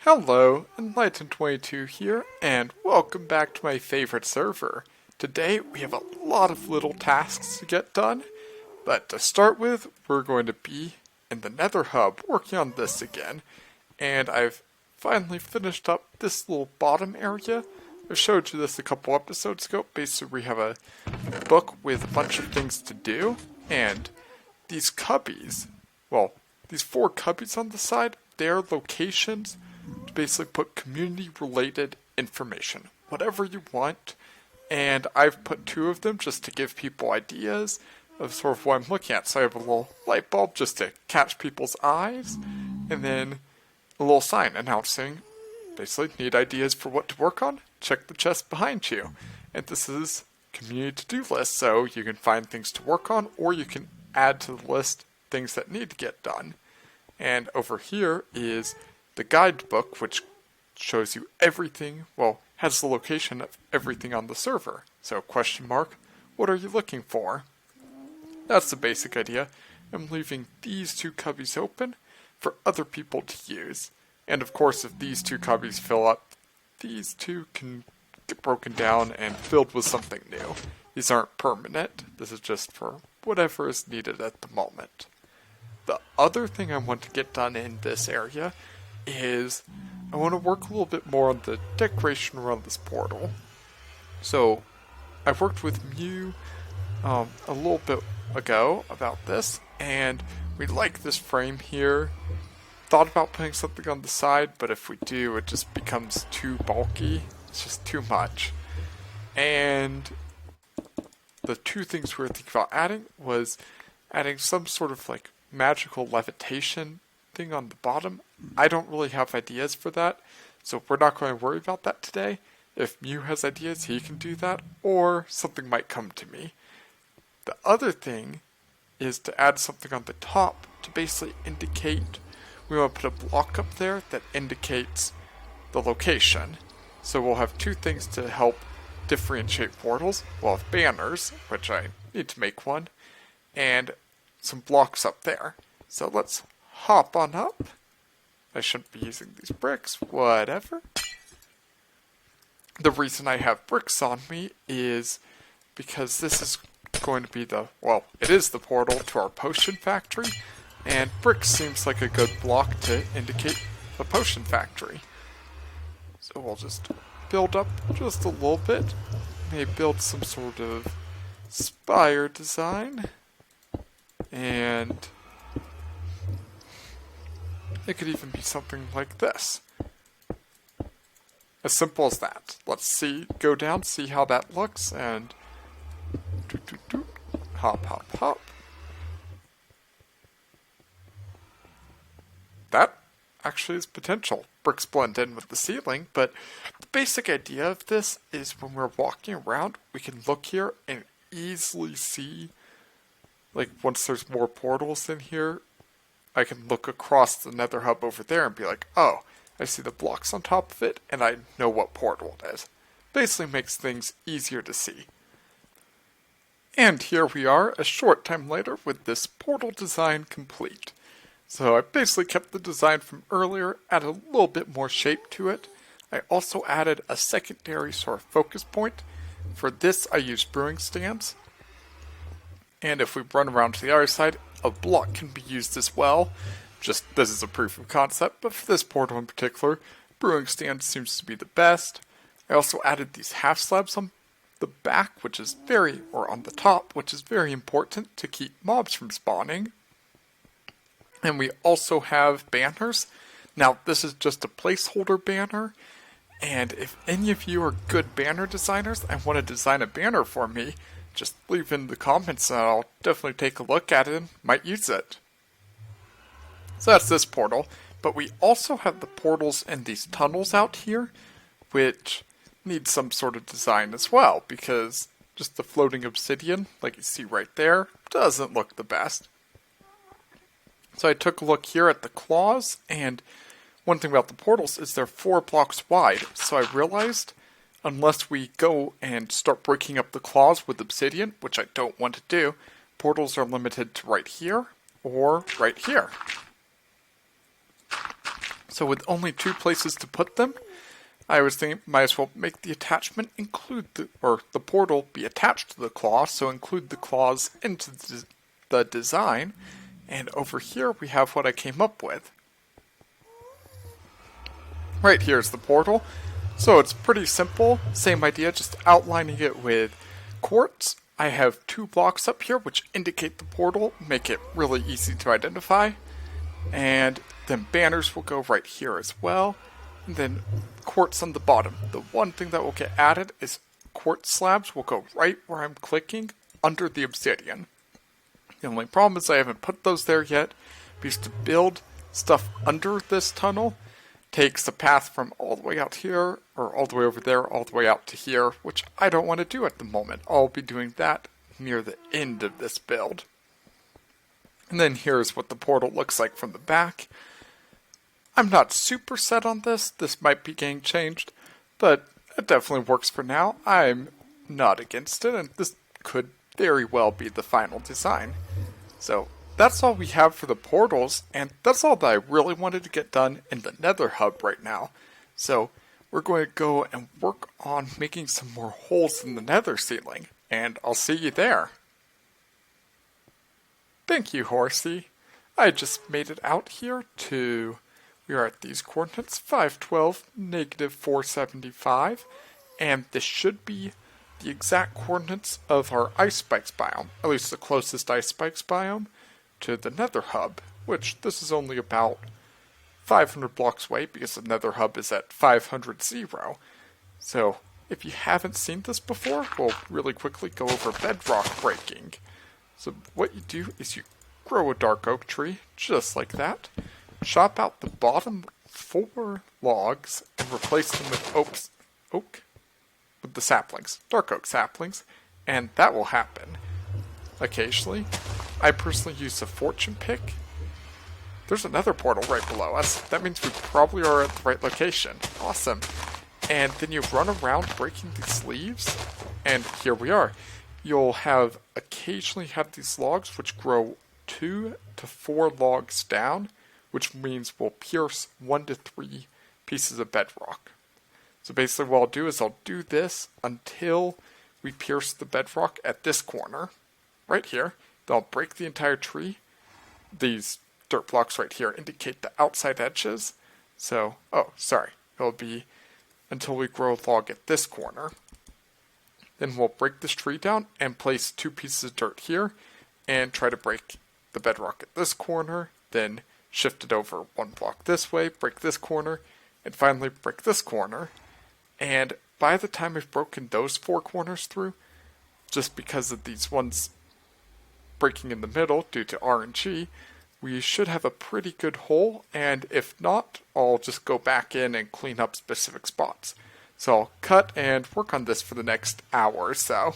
Hello, Enlightened22 here, and welcome back to my favorite server. Today we have a lot of little tasks to get done, but to start with, we're going to be in the Nether Hub working on this again, and I've finally finished up this little bottom area. I showed you this a couple episodes ago. Basically, we have a book with a bunch of things to do, and these cubbies, well, these 4 cubbies on the side, they're locations to basically put community-related information, whatever you want, and I've put 2 of them just to give people ideas of sort of what I'm looking at. So I have a little light bulb just to catch people's eyes, and then a little sign announcing, basically, need ideas for what to work on? Check the chest behind you. And this is community to-do list, so you can find things to work on, or you can add to the list things that need to get done. And over here is the guidebook, which shows you everything, well, has the location of everything on the server. So, question mark, what are you looking for? That's the basic idea. I'm leaving these 2 cubbies open for other people to use. And of course, if these 2 cubbies fill up, these 2 can get broken down and filled with something new. These aren't permanent. This is just for whatever is needed at the moment. The other thing I want to get done in this area is I want to work a little bit more on the decoration around this portal. So I worked with Mew a little bit ago about this, and we like this frame here. Thought about putting something on the side, but if we do, it just becomes too bulky. It's just too much. And the 2 things we were thinking about adding was adding some sort of like magical levitation thing on the bottom. I don't really have ideas for that, so we're not going to worry about that today. If Mew has ideas, he can do that, or something might come to me. The other thing is to add something on the top to basically indicate, we want to put a block up there that indicates the location. So we'll have 2 things to help differentiate portals. We'll have banners, which I need to make one, and some blocks up there. So let's hop on up. I shouldn't be using these bricks, whatever. The reason I have bricks on me is because this is going to be it is the portal to our potion factory, and bricks seems like a good block to indicate the potion factory. So we'll just build up just a little bit. Maybe build some sort of spire design. And it could even be something like this. As simple as that. Let's go down, see how that looks, and hop, hop, hop. That actually is potential. Bricks blend in with the ceiling, but the basic idea of this is when we're walking around, we can look here and easily see, like, once there's more portals in here, I can look across the Nether Hub over there and be like, oh, I see the blocks on top of it, and I know what portal it is. Basically makes things easier to see. And here we are, a short time later, with this portal design complete. So I basically kept the design from earlier, added a little bit more shape to it. I also added a secondary sort of focus point. For this, I used brewing stands. And if we run around to the other side, a block can be used as well. Just, this is a proof of concept, but for this portal in particular, brewing stand seems to be the best. I also added these half slabs on the back, or on the top, which is very important to keep mobs from spawning. And we also have banners. Now, this is just a placeholder banner, and if any of you are good banner designers and want to design a banner for me, just leave in the comments and I'll definitely take a look at it and might use it. So that's this portal, but we also have the portals and these tunnels out here, which need some sort of design as well, because just the floating obsidian, like you see right there, doesn't look the best. So I took a look here at the claws, and one thing about the portals is they're 4 blocks wide, so I realized unless we go and start breaking up the claws with obsidian, which I don't want to do, portals are limited to right here or right here. So with only 2 places to put them, I was thinking might as well make the attachment include the portal be attached to the claw, so include the claws into the design. And over here we have what I came up with. Right here is the portal. So it's pretty simple, same idea, just outlining it with quartz. I have 2 blocks up here which indicate the portal, make it really easy to identify. And then banners will go right here as well. And then quartz on the bottom. The one thing that will get added is quartz slabs will go right where I'm clicking under the obsidian. The only problem is I haven't put those there yet, because to build stuff under this tunnel takes the path from all the way out here, or all the way over there, all the way out to here, which I don't want to do at the moment. I'll be doing that near the end of this build. And then here's what the portal looks like from the back. I'm not super set on this. This might be getting changed, but it definitely works for now. I'm not against it, and this could very well be the final design. So that's all we have for the portals, and that's all that I really wanted to get done in the nether hub right now. So we're going to go and work on making some more holes in the nether ceiling, and I'll see you there. Thank you, Horsey. I just made it out here to... We are at these coordinates, 512, negative 475, and this should be the exact coordinates of our ice spikes biome, at least the closest ice spikes biome to the nether hub, which this is only about 500 blocks away because the nether hub is at 500 0. So if you haven't seen this before, we'll really quickly go over bedrock breaking. So what you do is you grow a dark oak tree, just like that. Chop out the bottom 4 logs and replace them with with the saplings, dark oak saplings, and that will happen occasionally. I personally use a fortune pick. There's another portal right below us. That means we probably are at the right location. Awesome. And then you run around breaking these leaves, and here we are. You'll occasionally have these logs which grow 2 to 4 logs down, which means we'll pierce 1 to 3 pieces of bedrock. So basically what I'll do is I'll do this until we pierce the bedrock at this corner, right here. Then I'll break the entire tree. These dirt blocks right here indicate the outside edges. So, it'll be until we grow a log at this corner. Then we'll break this tree down and place 2 pieces of dirt here and try to break the bedrock at this corner, then shift it over 1 block this way, break this corner, and finally break this corner. And by the time I've broken those 4 corners through, just because of these ones breaking in the middle due to RNG, we should have a pretty good hole, and if not, I'll just go back in and clean up specific spots. So I'll cut and work on this for the next hour or so.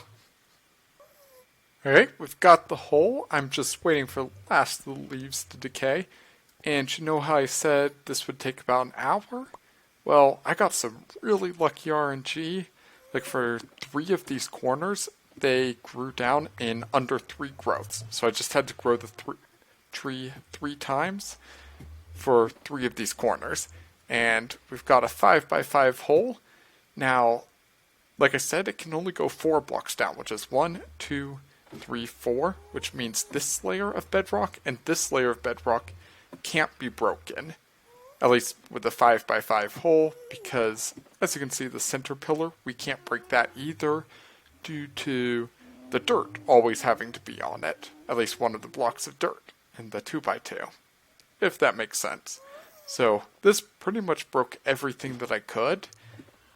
Alright, we've got the hole. I'm just waiting for the last of the leaves to decay. And you know how I said this would take about an hour? Well, I got some really lucky RNG. Like for 3 of these corners, they grew down in under 3 growths. So I just had to grow the tree 3 times for 3 of these corners. And we've got a 5x5 hole. Now, like I said, it can only go 4 blocks down, which is 1, 2, 3, 4, which means this layer of bedrock and this layer of bedrock can't be broken, at least with a 5x5 hole, because as you can see, the center pillar, we can't break that either due to the dirt always having to be on it, at least one of the blocks of dirt in the 2x2, if that makes sense. So this pretty much broke everything that I could,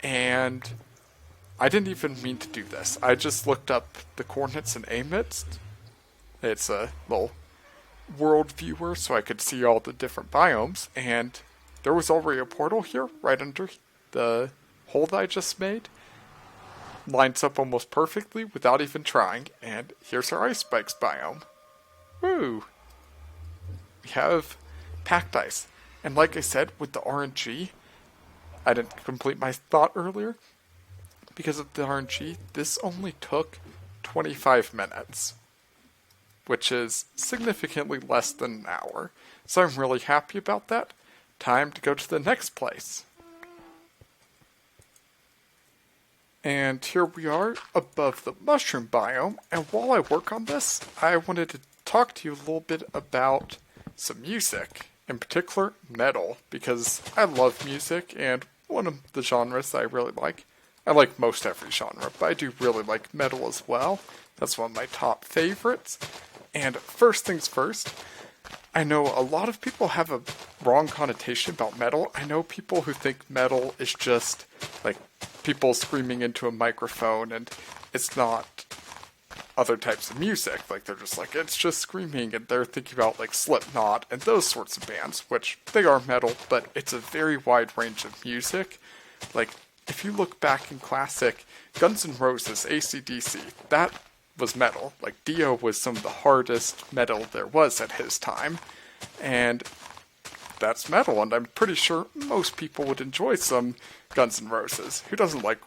and I didn't even mean to do this. I just looked up the coordinates in Amidst. It's a little world viewer so I could see all the different biomes, and there was already a portal here right under the hole that I just made. Lines up almost perfectly without even trying, and here's our ice spikes biome. Woo! We have packed ice, and like I said, with the RNG, I didn't complete my thought earlier. Because of the RNG, this only took 25 minutes, which is significantly less than an hour. So I'm really happy about that. time to go to the next place. And here we are above the mushroom biome, and while I work on this, I wanted to talk to you a little bit about some music, in particular metal, because I love music, and one of the genres that I really like. I like most every genre, but I do really like metal as well. That's one of my top favorites. And first things first, I know a lot of people have a wrong connotation about metal. I know people who think metal is just like people screaming into a microphone, and it's not other types of music. Like, they're just like, it's just screaming, and they're thinking about like Slipknot and those sorts of bands, which they are metal, but it's a very wide range of music. Like, if you look back in classic Guns N' Roses, AC/DC, that was metal. Like, Dio was some of the hardest metal there was at his time, and that's metal, and I'm pretty sure most people would enjoy some Guns N' Roses. Who doesn't like,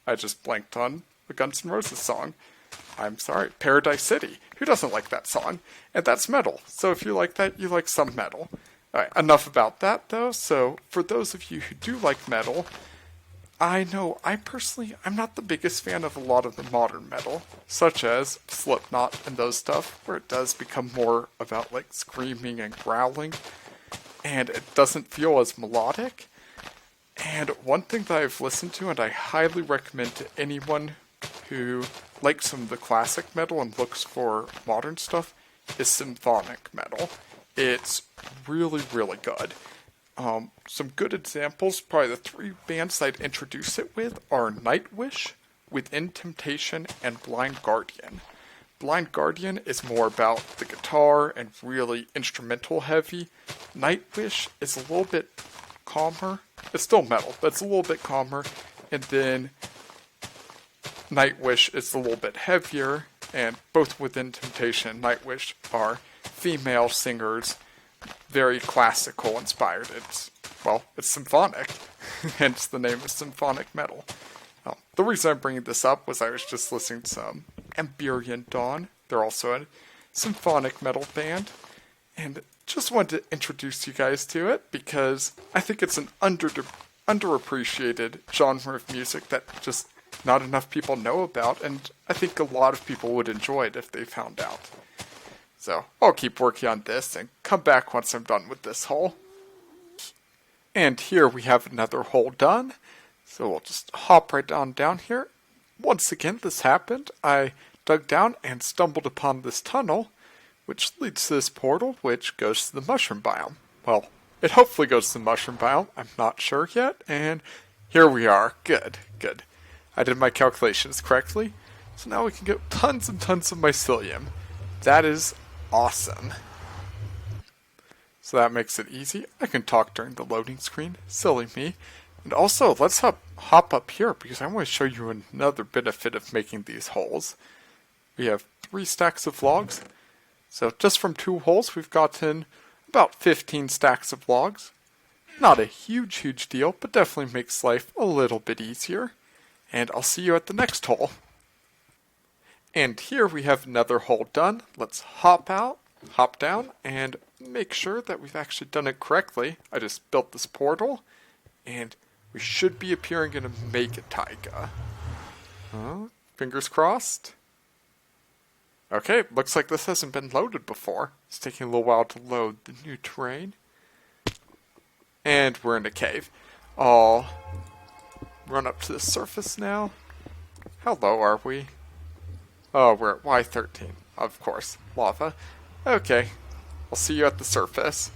I just blanked on the Guns N' Roses song. I'm sorry, Paradise City. Who doesn't like that song? And that's metal. So if you like that, you like some metal. Alright, enough about that though. So for those of you who do like metal, I know I'm not the biggest fan of a lot of the modern metal, such as Slipknot and those stuff, where it does become more about like screaming and growling, and it doesn't feel as melodic. And one thing that I've listened to, and I highly recommend to anyone who likes some of the classic metal and looks for modern stuff, is symphonic metal. It's really, really good. Some good examples, probably the three bands I'd introduce it with are Nightwish, Within Temptation, and Blind Guardian. Blind Guardian is more about the guitar and really instrumental heavy. Nightwish is a little bit calmer. It's still metal, but it's a little bit calmer. And then Nightwish is a little bit heavier, and both Within Temptation and Nightwish are female singers, very classical inspired. It's symphonic, hence the name is symphonic metal. The reason I'm bringing this up was I was just listening to some Empyrean Dawn. They're also a symphonic metal band, and just wanted to introduce you guys to it because I think it's an underappreciated genre of music that just not enough people know about, and I think a lot of people would enjoy it if they found out. So I'll keep working on this and come back once I'm done with this hole. And here we have another hole done. So we'll just hop right down here. Once again, this happened. I dug down and stumbled upon this tunnel, which leads to this portal, which goes to the mushroom biome. Well, it hopefully goes to the mushroom biome. I'm not sure yet. And here we are. Good. I did my calculations correctly. So now we can get tons and tons of mycelium. That is awesome. So that makes it easy. I can talk during the loading screen. Silly me. And also, let's hop up here because I want to show you another benefit of making these holes. We have 3 stacks of logs. So just from 2 holes, we've gotten about 15 stacks of logs. Not a huge deal, but definitely makes life a little bit easier. And I'll see you at the next hole. And here we have another hole done. Let's hop down, and make sure that we've actually done it correctly. I just built this portal, and we should be appearing in a mega taiga. Fingers crossed. Okay, looks like this hasn't been loaded before. It's taking a little while to load the new terrain. And we're in a cave. I'll run up to the surface now. How low are we? Oh, we're at Y13. Of course, lava. Okay, I'll see you at the surface.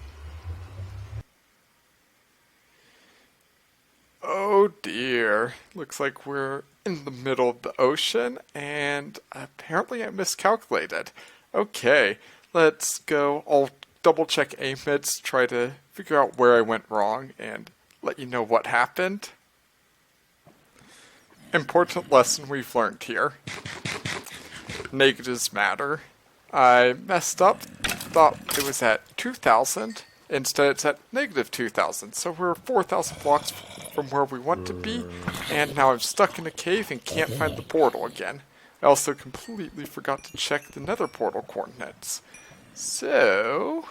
Oh dear. Looks like we're in the middle of the ocean, and apparently I miscalculated. Okay, let's go. I'll double check AMIDs, try to figure out where I went wrong, and let you know what happened. Important lesson we've learned here. Negatives matter. I messed up, thought it was at 2,000. Instead, it's at negative 2,000. So we're 4,000 blocks from where we want to be, and now I'm stuck in a cave and can't find the portal again. I also completely forgot to check the nether portal coordinates. So,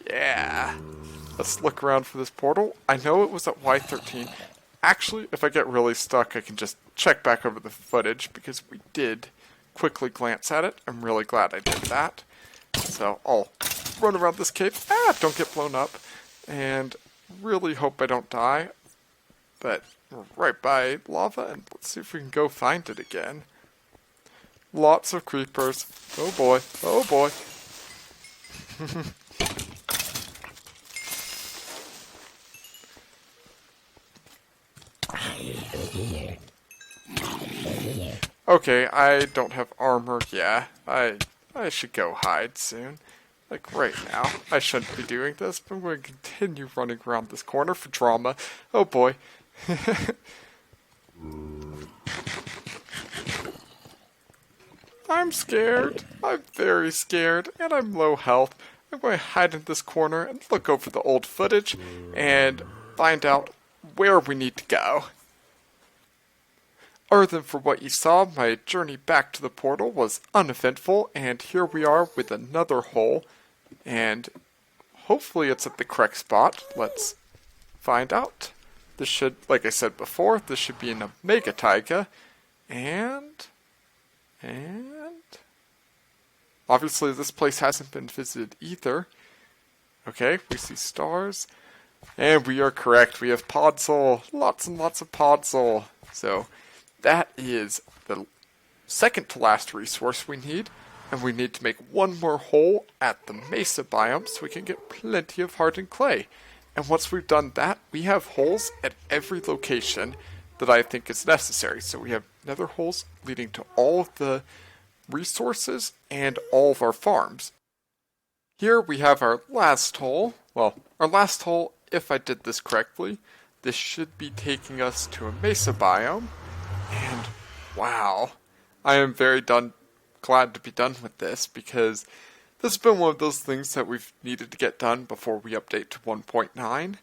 yeah. Let's look around for this portal. I know it was at Y13. Actually, if I get really stuck, I can just check back over the footage because we did quickly glance at it. I'm really glad I did that. So I'll run around this cave. Don't get blown up. And really hope I don't die. But we're right by lava, and let's see if we can go find it again. Lots of creepers. Oh boy. Oh boy. Okay, I don't have armor. Yeah, I should go hide soon. Like right now. I shouldn't be doing this, but I'm going to continue running around this corner for drama. Oh boy. I'm scared. I'm very scared, and I'm low health. I'm going to hide in this corner and look over the old footage and find out where we need to go. Other than for what you saw, my journey back to the portal was uneventful, and here we are with another hole, and hopefully it's at the correct spot. Let's find out. This should, like I said before, this should be in a mega taiga, and obviously this place hasn't been visited either. Okay, we see stars, and we are correct. We have podzol, lots and lots of podzol. So that is the second to last resource we need, and we need to make one more hole at the mesa biome so we can get plenty of hardened clay. And once we've done that, we have holes at every location that I think is necessary. So we have nether holes leading to all of the resources and all of our farms. Here we have our last hole. Well, our last hole, if I did this correctly, this should be taking us to a mesa biome. And wow, I am very glad to be done with this, because this has been one of those things that we've needed to get done before we update to 1.9,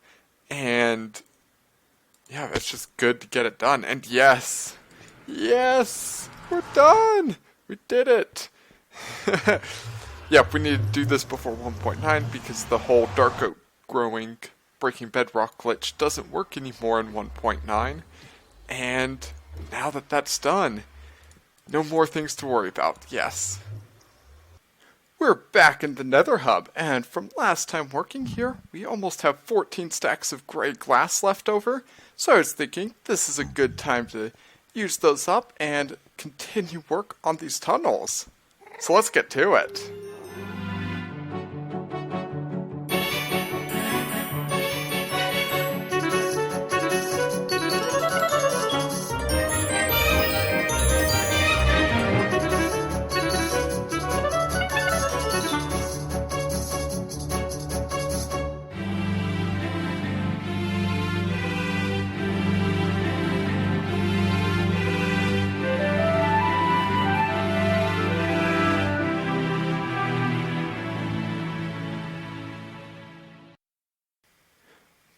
and yeah, it's just good to get it done. And yes, we're done! We did it! Yep, we need to do this before 1.9 because the whole dark oak growing breaking bedrock glitch doesn't work anymore in 1.9, and now that that's done, no more things to worry about. Yes. We're back in the nether hub, and from last time working here, we almost have 14 stacks of gray glass left over, so I was thinking this is a good time to use those up and continue work on these tunnels. So let's get to it.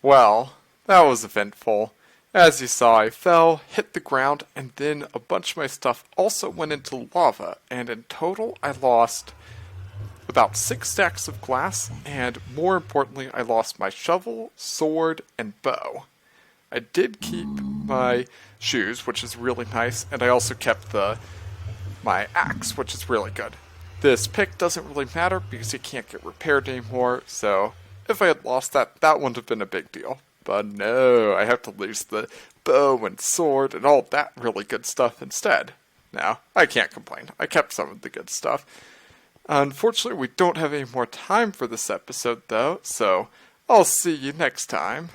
Well, that was eventful. As you saw, I fell, hit the ground, and then a bunch of my stuff also went into lava, and in total I lost about 6 stacks of glass, and more importantly, I lost my shovel, sword, and bow. I did keep my shoes, which is really nice, and I also kept my axe, which is really good. This pick doesn't really matter because it can't get repaired anymore, so if I had lost that, that wouldn't have been a big deal. But no, I have to lose the bow and sword and all that really good stuff instead. Now, I can't complain. I kept some of the good stuff. Unfortunately, we don't have any more time for this episode, though, so I'll see you next time.